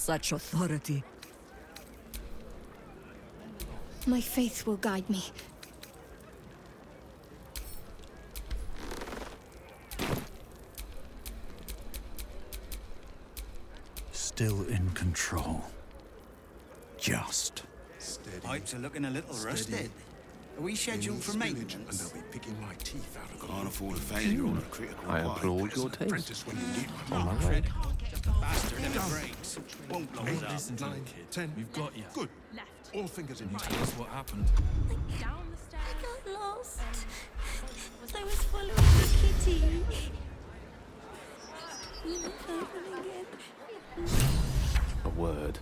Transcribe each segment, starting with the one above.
such authority. My faith will guide me. Still in control. Just. Steady. Pipes are looking a little Steady. rusted. Are we scheduled for maintenance? And they'll be picking my teeth out of them. Can't afford a failure on a critical I pipe. applaud your taste. Apprentice when you need one. On my way. Just a bastard and it breaks. Won't blow it up. Listen to 9, him, kid. 10. We've got you. Good. Left. All fingers in You tight. tell us what happened. Down the stairs. I got lost. I was following the kitty. A word.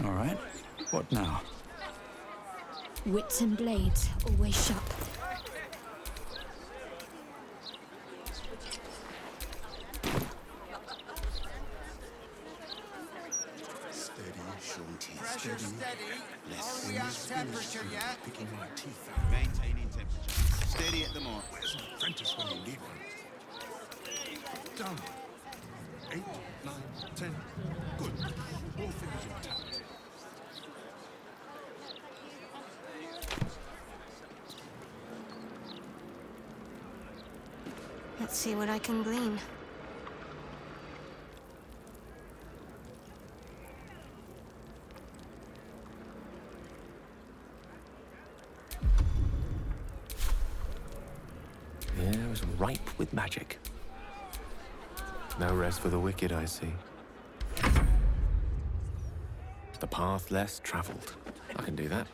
All right. What now? Wits and blades, always sharp. Steady. Shorty. Steady. Pressure steady. Less. Are we at temperature yet? Picking my teeth out. Maintaining temperature. Steady at the mark. Where's an apprentice when you need one? Down. 8, 9, 10. Good. All fingers intact. Let's see what I can glean. The air is ripe with magic. No rest for the wicked, I see. The path less traveled. I can do that.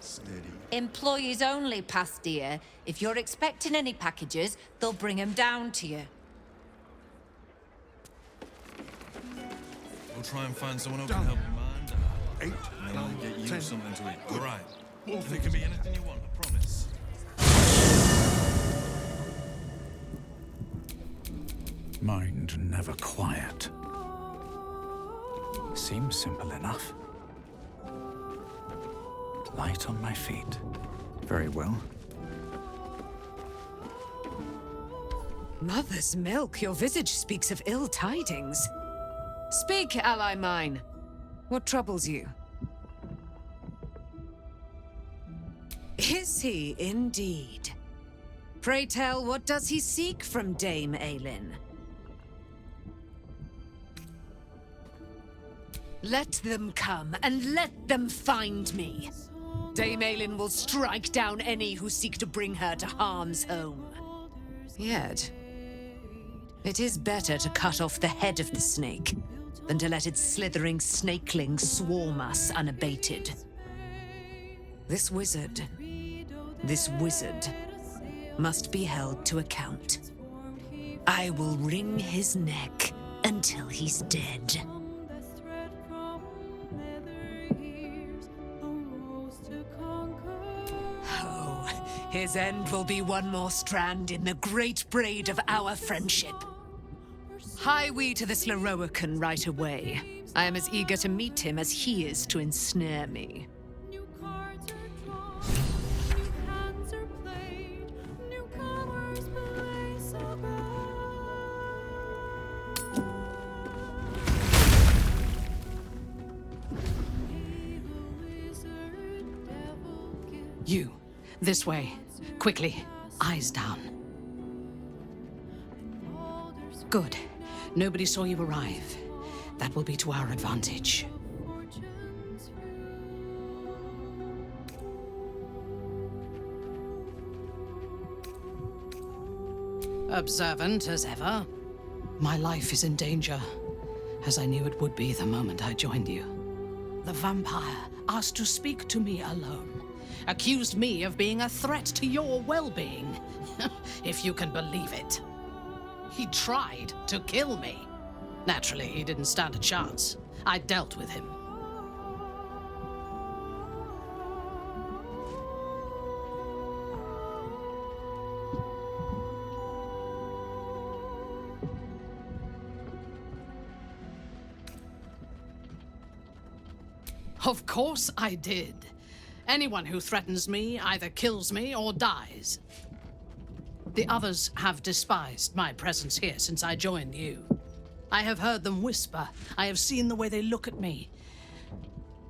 Steady. Employees only, Pastia. If you're expecting any packages, they'll bring them down to you. We'll try and find someone who can help you mind. 8, And then 9, we'll get you 10. something to eat. Good. All right. All There fingers can be intact. anything you want, I promise. Mind never quiet. Seems simple enough. Light on my feet. Very well. Mother's milk, your visage speaks of ill tidings. Speak, ally mine. What troubles you? Is he indeed? Pray tell, what does he seek from Dame Aylin? Let them come, and let them find me. Dame Aylin will strike down any who seek to bring her to harm's home. Yet, it is better to cut off the head of the snake than to let its slithering snakelings swarm us unabated. This wizard must be held to account. I will wring his neck until he's dead. Oh, his end will be one more strand in the great braid of our friendship. Hie we to this Leroican right away. I am as eager to meet him as he is to ensnare me. New cards are drawn, new hands are played, new color You, this way. Quickly, eyes down. Good. Nobody saw you arrive. That will be to our advantage. Observant as ever. My life is in danger, as I knew it would be the moment I joined you. The vampire asked to speak to me alone, accused me of being a threat to your well-being, if you can believe it. He tried to kill me. Naturally, he didn't stand a chance. I dealt with him. Of course I did. Anyone who threatens me either kills me or dies. The others have despised my presence here since I joined you. I have heard them whisper. I have seen the way they look at me.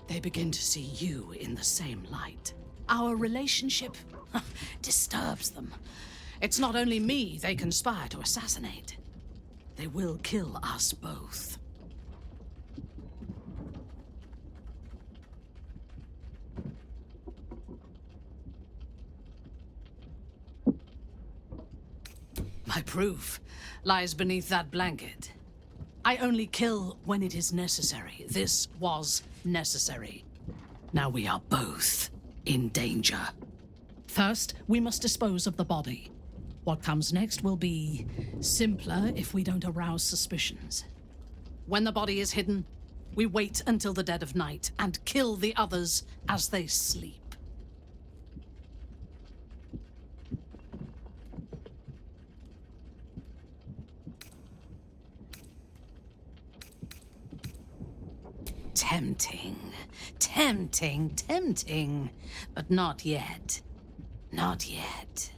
They begin to see you in the same light. Our relationship disturbs them. It's not only me they conspire to assassinate. They will kill us both. My proof lies beneath that blanket. I only kill when it is necessary. This was necessary. Now we are both in danger. First, we must dispose of the body. What comes next will be simpler if we don't arouse suspicions. When the body is hidden, we wait until the dead of night and kill the others as they sleep. Tempting, tempting, tempting, but not yet. Not yet.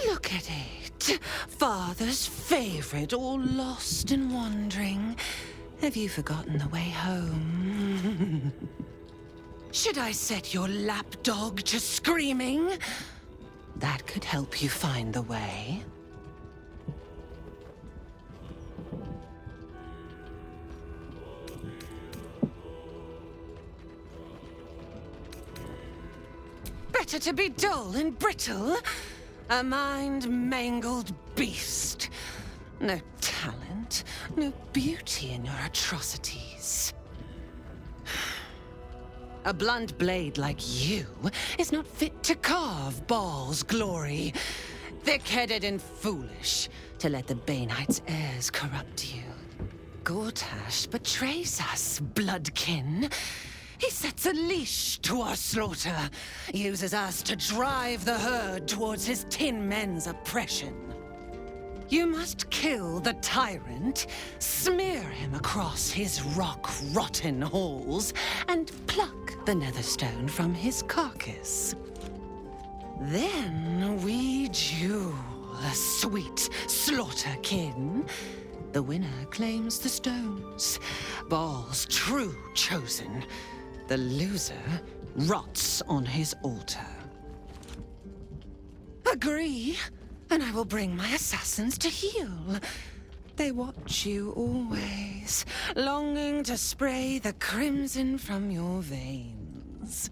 Look at it. Father's favorite, all lost and wandering. Have you forgotten the way home? Should I set your lapdog to screaming? That could help you find the way. Better to be dull and brittle. A mind-mangled beast. No talent, no beauty in your atrocities. A blunt blade like you is not fit to carve Baal's glory. Thick-headed and foolish to let the Baneites' heirs corrupt you. Gortash betrays us, bloodkin. He sets a leash to our slaughter, uses us to drive the herd towards his tin men's oppression. You must kill the tyrant, smear him across his rock-rotten halls, and pluck the netherstone from his carcass. Then we duel, sweet slaughterkin. The winner claims the stones, Baal's true chosen. The loser rots on his altar. Agree, and I will bring my assassins to heal. They watch you always, longing to spray the crimson from your veins.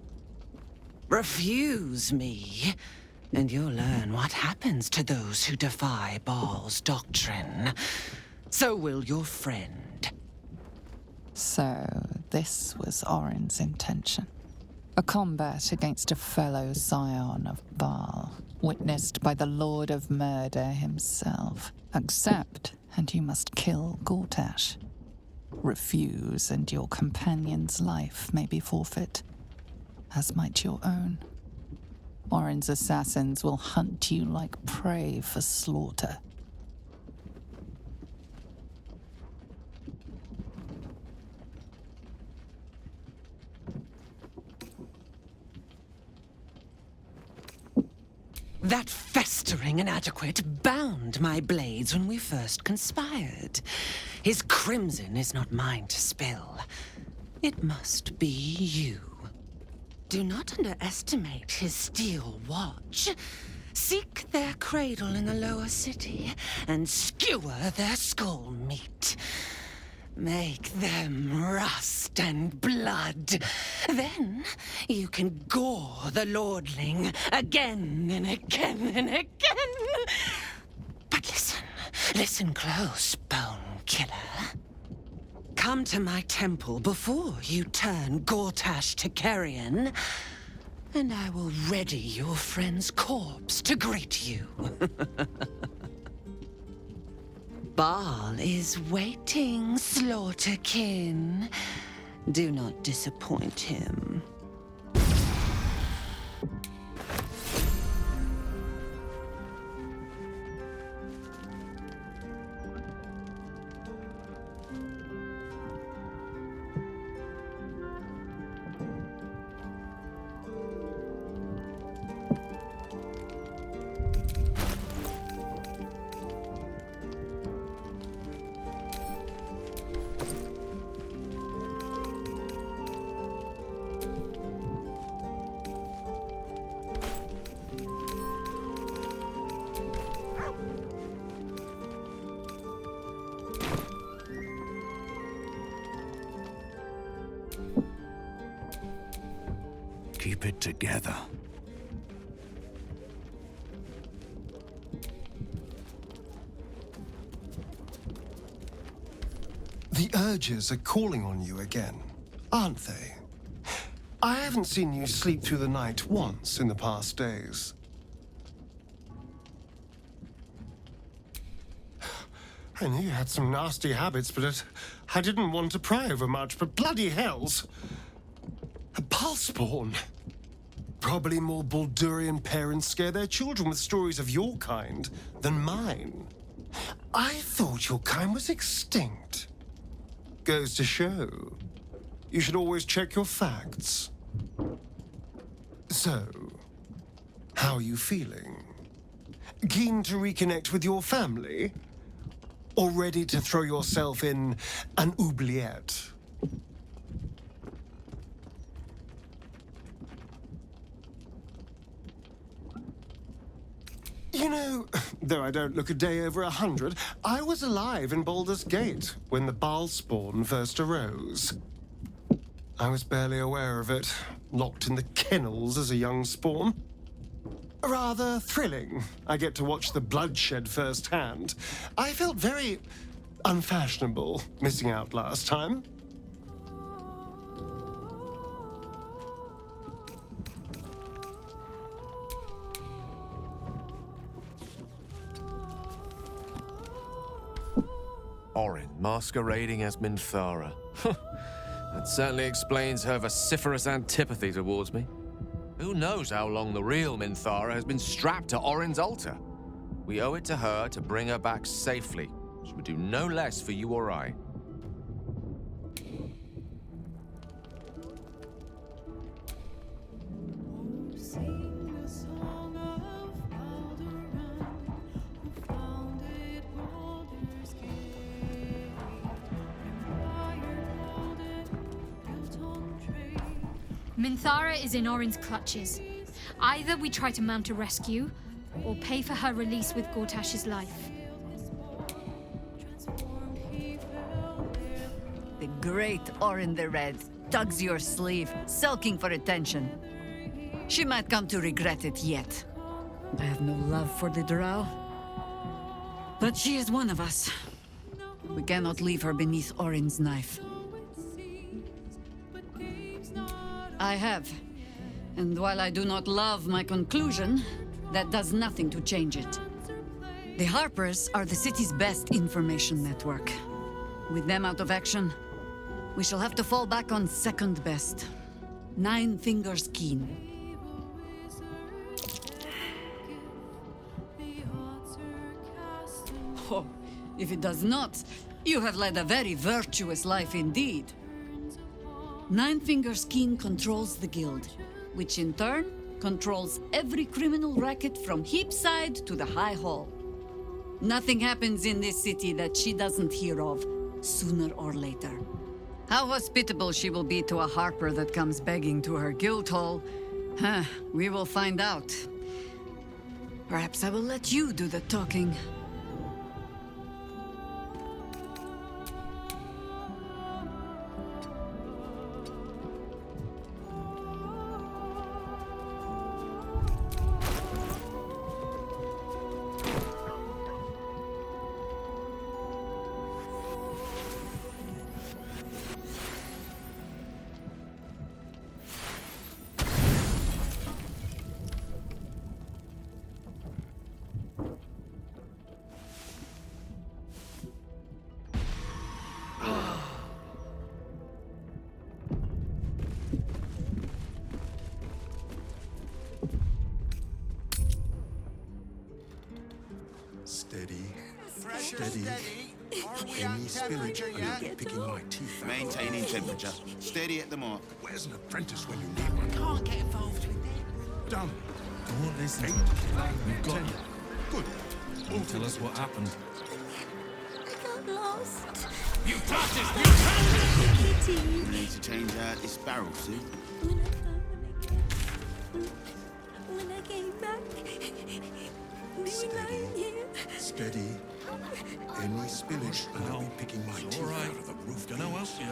Refuse me, and you'll learn what happens to those who defy Baal's doctrine. So will your friend. So, this was Orin's intention. A combat against a fellow scion of Baal, witnessed by the Lord of Murder himself. Accept, and you must kill Gortash. Refuse, and your companion's life may be forfeit, as might your own. Orin's assassins will hunt you like prey for slaughter. That festering inadequate bound my blades when we first conspired. His crimson is not mine to spill. It must be you. Do not underestimate his steel watch. Seek their cradle in the lower city and skewer their skull meat. Make them rust and blood. Then you can gore the lordling again and again and again. But listen close, bone killer. Come to my temple before you turn Gortash to carrion, and I will ready your friend's corpse to greet you. Baal is waiting, Slaughterkin. Do not disappoint him. Keep it together. The urges are calling on you again, aren't they? I haven't seen you sleep through the night once in the past days. I knew you had some nasty habits, but I didn't want to pry over much, but bloody hells! A Baalspawn! Probably more Baldurian parents scare their children with stories of your kind than mine. I thought your kind was extinct. Goes to show. You should always check your facts. So, how are you feeling? Keen to reconnect with your family? Or ready to throw yourself in an oubliette? You know, though I don't look a day over 100, I was alive in Baldur's Gate when the Baalspawn first arose. I was barely aware of it, locked in the kennels as a young spawn. Rather thrilling. I get to watch the bloodshed firsthand. I felt very unfashionable missing out last time. Orin masquerading as Minthara. That certainly explains her vociferous antipathy towards me. Who knows how long the real Minthara has been strapped to Orin's altar? We owe it to her to bring her back safely. She would do no less for you or I. Minthara is in Orin's clutches. Either we try to mount a rescue, or pay for her release with Gortash's life. The great Orin the Red tugs your sleeve, sulking for attention. She might come to regret it yet. I have no love for the Drow. But she is one of us. We cannot leave her beneath Orin's knife. I have. And while I do not love my conclusion, that does nothing to change it. The Harpers are the city's best information network. With them out of action, we shall have to fall back on second best. Nine Fingers Keen. Oh, if it does not, you have led a very virtuous life indeed. Nine Fingers Keen controls the guild, which in turn controls every criminal racket from Heapside to the High Hall. Nothing happens in this city that she doesn't hear of, sooner or later. How hospitable she will be to a Harper that comes begging to her guild hall, we will find out. Perhaps I will let you do the talking. Steady. Pressure Steady. Are we Any on spillage, temperature and yet? I'll be picking my teeth out. Maintaining temperature. Steady at the mark. Where's an apprentice when you need one? Can't get involved with that. Done. Don't listen to 8, him. 9, We've got 10. you. Good. All Tell us what happened. I got lost. You touched Kitty. We need to change out this barrel, see? When I came back, they were lying here. Steady. Any spillage, and I'll be picking my teeth all right. out of the roof. Gonna help you.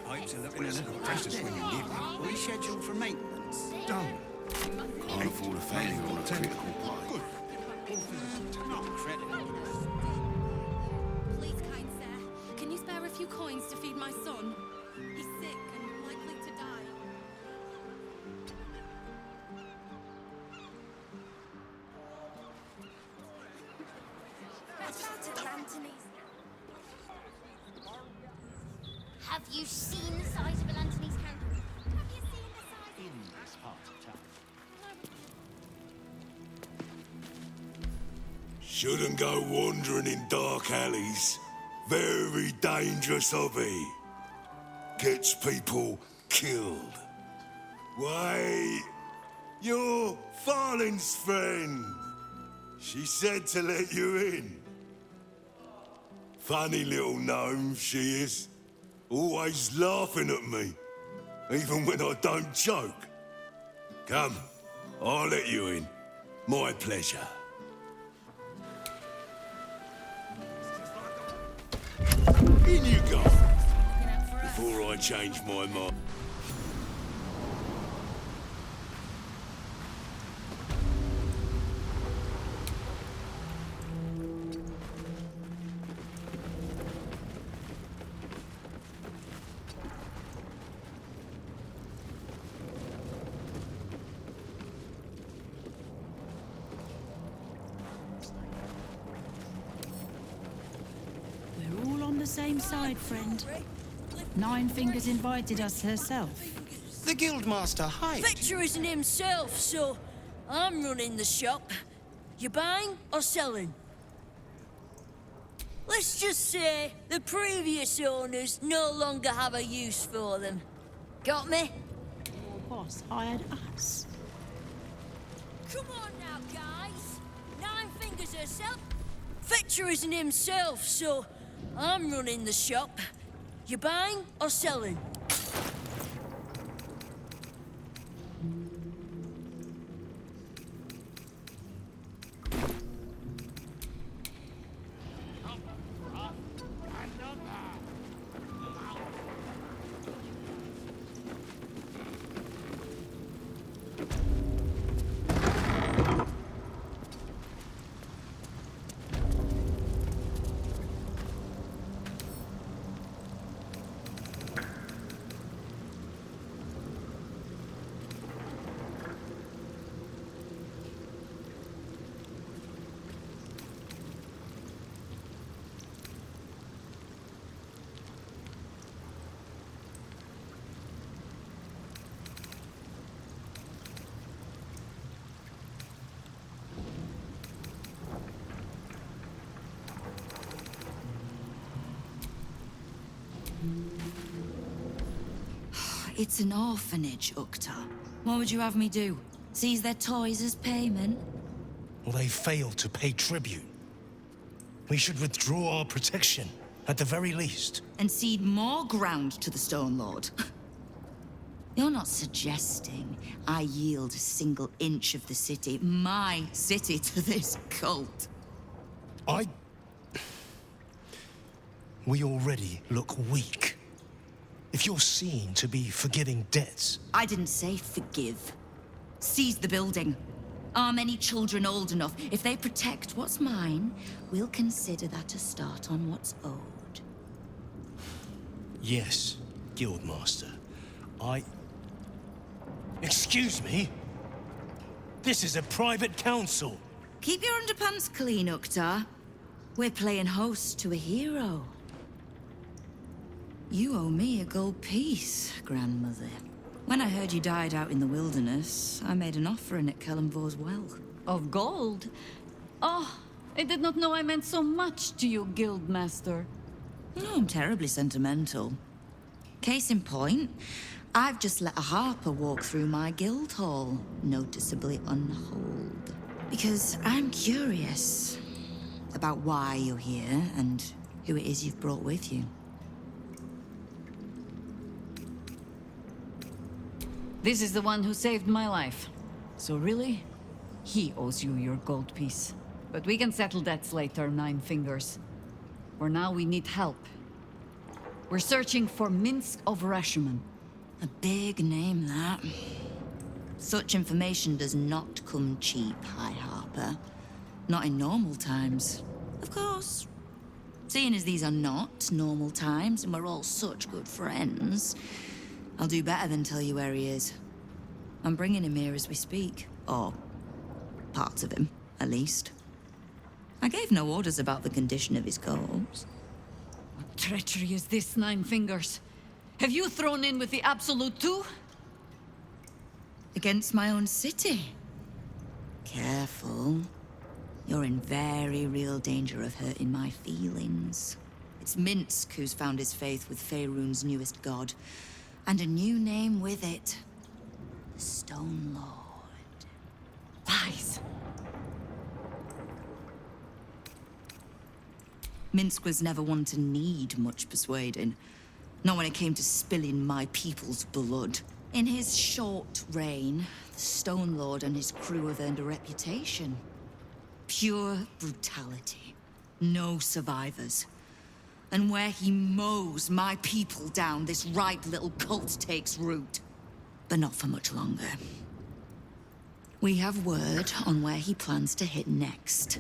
Pipes in that Where's an apprentice when you need one? We scheduled for maintenance. Done. Can't afford a failure on a 10. critical pipe. Good. All fingers intact. Not critical. Please, kind sir, can you spare a few coins to feed my son? He's sick and likely to die. Have you seen the size of an Anthony's candle? Have you seen the size? In this part of town. Shouldn't go wandering in dark alleys. Very dangerous hobby. Gets people killed. Wait, you're Farling's friend. She said to let you in. Funny little gnome she is. Always laughing at me, even when I don't joke. Come, I'll let you in. My pleasure. In you go, before I change my mind. We're all on the same side, friend. Nine Fingers invited us herself. The Guildmaster, hi. Victor isn't himself, so I'm running the shop. You buying or selling? Let's just say the previous owners no longer have a use for them. Got me? Your boss hired us. Come on now, guys. Nine Fingers herself. Victor isn't himself, so I'm running the shop. You buying or selling? It's an orphanage, Ukta. What would you have me do? Sees their toys as payment. Well, they failed to pay tribute. We should withdraw our protection, at the very least. And cede more ground to the Stone Lord. You're not suggesting I yield a single inch of the city, my city, to this cult. We already look weak. If you're seen to be forgiving debts... I didn't say forgive. Seize the building. Arm any children old enough. If they protect what's mine, we'll consider that a start on what's owed. Yes, Guildmaster. Excuse me? This is a private council. Keep your underpants clean, Uktar. We're playing host to a hero. You owe me a gold piece, grandmother. When I heard you died out in the wilderness, I made an offering at Kellenvor's well. Of gold? Oh, I did not know I meant so much to you, Guildmaster. No, I'm terribly sentimental. Case in point, I've just let a harper walk through my guild hall, noticeably unholed. Because I'm curious about why you're here and who it is you've brought with you. This is the one who saved my life. So really, he owes you your gold piece. But we can settle debts later, Nine Fingers. For now, we need help. We're searching for Minsk of Rashomon. A big name, that. Such information does not come cheap, High Harper. Not in normal times. Of course. Seeing as these are not normal times and we're all such good friends, I'll do better than tell you where he is. I'm bringing him here as we speak. Or parts of him, at least. I gave no orders about the condition of his corpse. What treachery is this, Nine Fingers? Have you thrown in with the Absolute too? Against my own city. Careful. You're in very real danger of hurting my feelings. It's Minsk who's found his faith with Faerun's newest god. And a new name with it. The Stone Lord. Lies. Minsk was never one to need much persuading. Not when it came to spilling my people's blood. In his short reign, the Stone Lord and his crew have earned a reputation. Pure brutality. No survivors. And where he mows my people down, this ripe little cult takes root. But not for much longer. We have word on where he plans to hit next.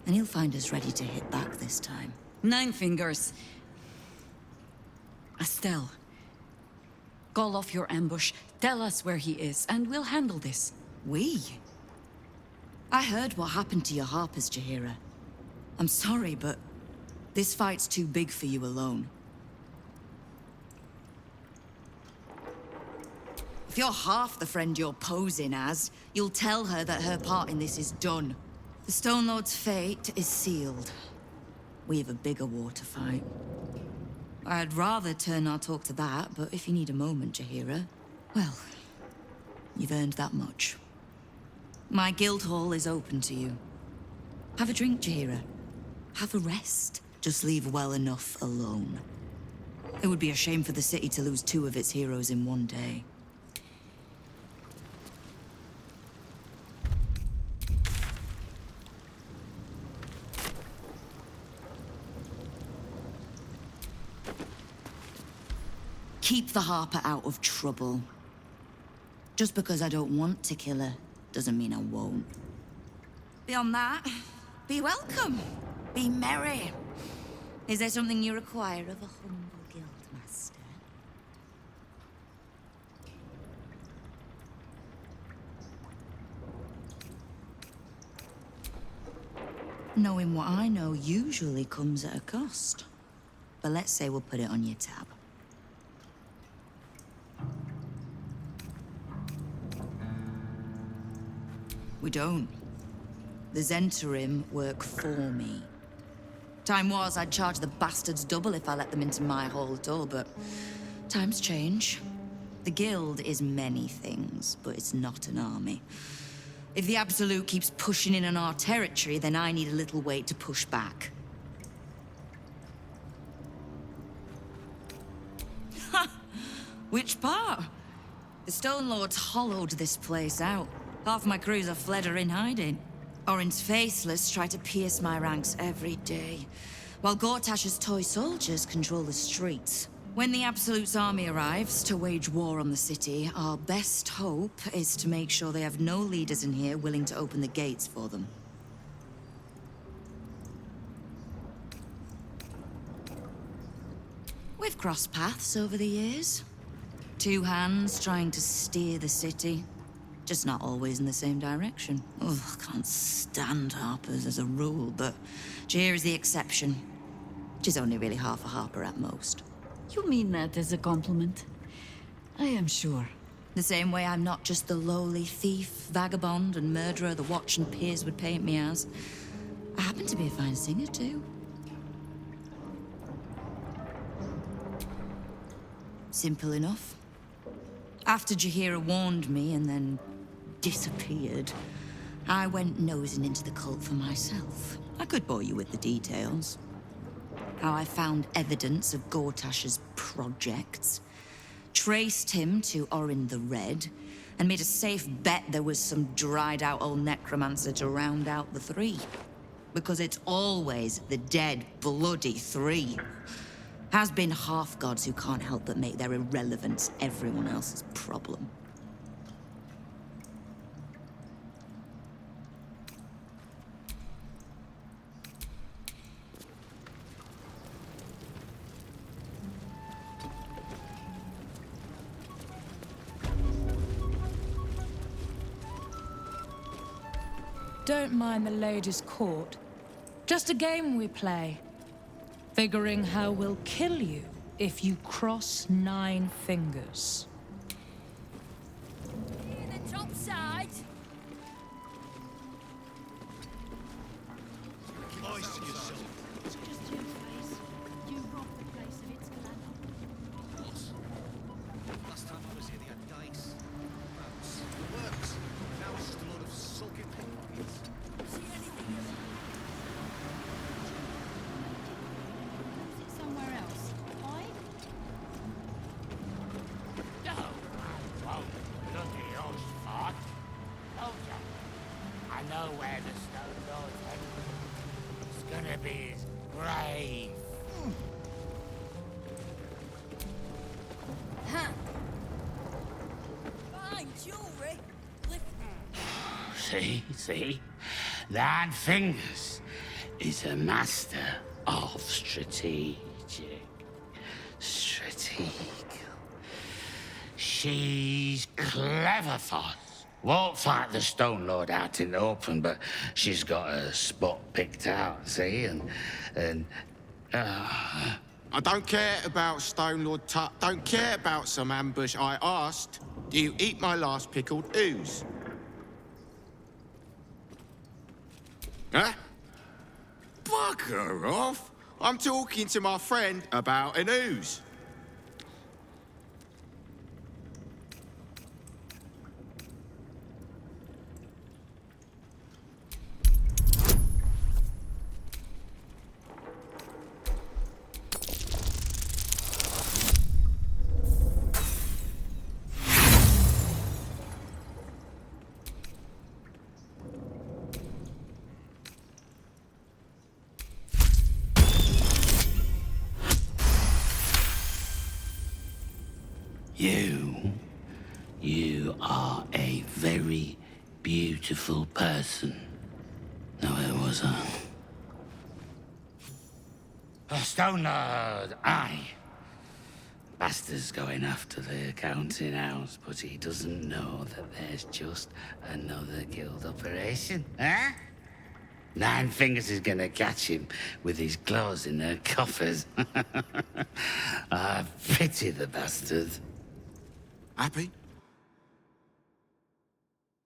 And he'll find us ready to hit back this time. Nine Fingers. Estelle. Call off your ambush, tell us where he is, and we'll handle this. We? I heard what happened to your Harpers, Jaheira. I'm sorry, but this fight's too big for you alone. If you're half the friend you're posing as, you'll tell her that her part in this is done. The Stone Lord's fate is sealed. We have a bigger war to fight. I'd rather turn our talk to that, but if you need a moment, Jaheira, well, you've earned that much. My guild hall is open to you. Have a drink, Jaheira. Have a rest. Just leave well enough alone. It would be a shame for the city to lose 2 of its heroes in one day. Keep the Harper out of trouble. Just because I don't want to kill her doesn't mean I won't. Beyond that, be welcome. Be merry. Is there something you require of a humble guildmaster? Knowing what I know usually comes at a cost. But let's say we'll put it on your tab. We don't. The Zentarim work for me. Time was I'd charge the bastards double if I let them into my hall at all, but times change. The Guild is many things, but it's not an army. If the Absolute keeps pushing in on our territory, then I need a little weight to push back. Ha! Which part? The Stone Lords hollowed this place out. Half my crews are fled or in hiding. Orin's faceless try to pierce my ranks every day, while Gortash's toy soldiers control the streets. When the Absolute's army arrives to wage war on the city, our best hope is to make sure they have no leaders in here willing to open the gates for them. We've crossed paths over the years. Two hands trying to steer the city. Just not always in the same direction. Ugh, can't stand Harpers as a rule, but Jir is the exception. She's only really half a Harper at most. You mean that as a compliment? I am sure. The same way I'm not just the lowly thief, vagabond, and murderer the Watch and peers would paint me as. I happen to be a fine singer, too. Simple enough. After Jaheira warned me and then disappeared, I went nosing into the cult for myself. I could bore you with the details. How I found evidence of Gortash's projects, traced him to Orin the Red, and made a safe bet there was some dried-out old necromancer to round out the three. Because it's always the dead, bloody three. Has been half-gods who can't help but make their irrelevance everyone else's problem. Don't mind the ladies' court. Just a game we play. Figuring how we'll kill you if you cross 9 fingers. Near the top side. Last time I was here, they had dice, rounds, works. Now it's just a load of sulking pickpockets. See anything? Somewhere else. Hide? No, I won't. Bloody old fart. Hold up. I know where the Stone Lord's headed. It's gonna be his grave. Huh. Fine jewelry. See? 9 fingers is a master of strategic. She's clever, Foss. Won't fight the Stone Lord out in the open, but she's got a spot picked out, see? And I don't care about Stone Lord Tut. Don't care about some ambush. I asked, do you eat my last pickled ooze? Huh? Bugger off! I'm talking to my friend about an ooze. You are a very beautiful person. No, it was a Stone Lord, aye. Bastard's going after the accounting house, but he doesn't know that there's just another guild operation, huh? 9 fingers is gonna catch him with his claws in their coffers. I pity the bastard. Happy?